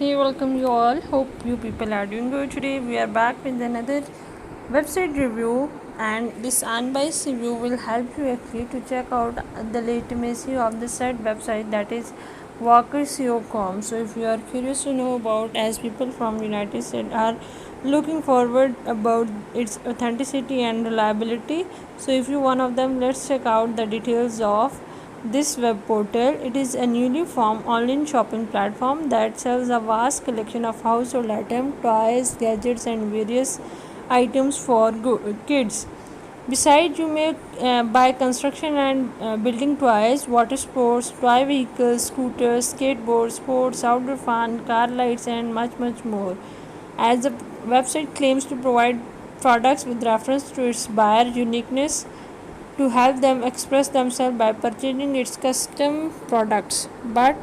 Hey, welcome you all. Hope you people are doing good today. We are back with another website review, and this unbiased review will help you actually to check out the legitimacy of the said website, that is walkerseo.com. So, if you are curious to know about, as people from United States are looking forward about its authenticity and reliability, so if you one of them, let's check out the details of this web portal. It is a newly formed online shopping platform that sells a vast collection of household items, toys, gadgets, and various items for kids. Besides, you may buy construction and building toys, water sports, toy vehicles, scooters, skateboards, sports, outdoor fun, car lights, and much more. As the website claims to provide products with reference to its buyer uniqueness, to help them express themselves by purchasing its custom products. But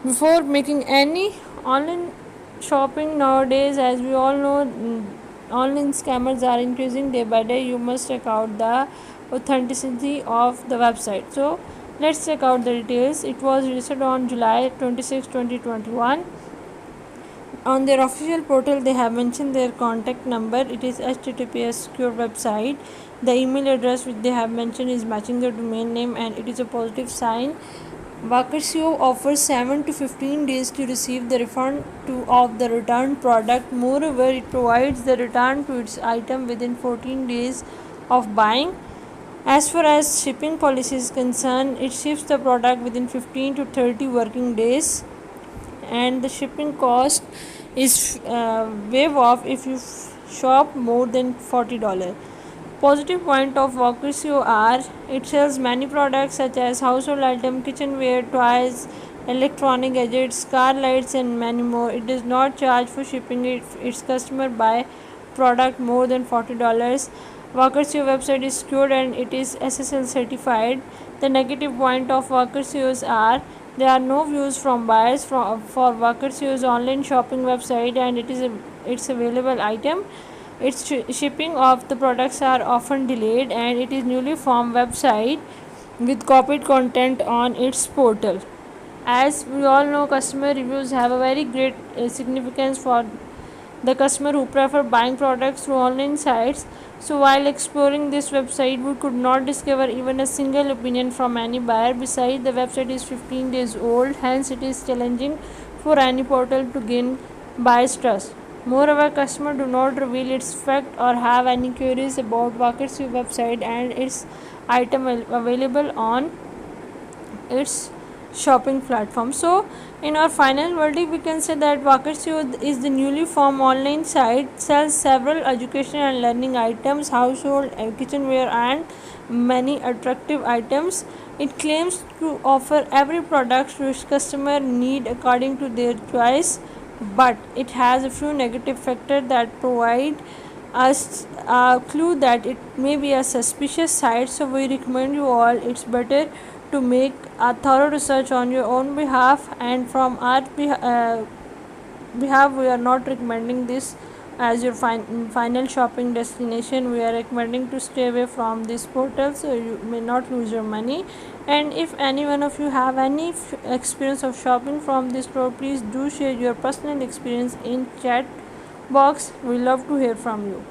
before making any online shopping nowadays, as we all know, online scammers are increasing day by day. You must check out the authenticity of the website. So let's check out the details. It was registered on July 26, 2021. On their official portal, they have mentioned their contact number. It is HTTPS secure website. The email address which they have mentioned is matching the domain name, and it is a positive sign. Walkerseo offers 7 to 15 days to receive the refund of the returned product. Moreover, it provides the return to its item within 14 days of buying. As far as shipping policy is concerned, it ships the product within 15 to 30 working days, and the shipping cost is waive off if you shop more than $40. Positive point of Walkerseo are it sells many products such as household items, kitchenware, toys, electronic gadgets, car lights, and many more. It does not charge for shipping if its customer buy product more than $40. Walkerseo website is secured and it is SSL certified. The negative point of Walkerseo's are there are no views from buyers for Walkerseo's online shopping website, and it's available item. Its shipping of the products are often delayed, and it is newly formed website with copied content on its portal. As we all know, customer reviews have a very great significance for the customer who prefer buying products through online sites. So while exploring this website, we could not discover even a single opinion from any buyer. Besides, the website is 15 days old, hence it is challenging for any portal to gain buyers' trust. Moreover, customers do not reveal its fact or have any queries about Walkerseo website and its item available on its shopping platform. So, in our final verdict, we can say that Walkerseo is the newly formed online site, sells several educational and learning items, household, kitchenware, and many attractive items. It claims to offer every product which customer need according to their choice, but it has a few negative factors that provide us a clue that it may be a suspicious site. So we recommend you all, it's better to make a thorough research on your own behalf, and from our behalf we are not recommending this as your final shopping destination. We are recommending to stay away from this portal so you may not lose your money. And if any one of you have any experience of shopping from this store, please do share your personal experience in chat box. We love to hear from you.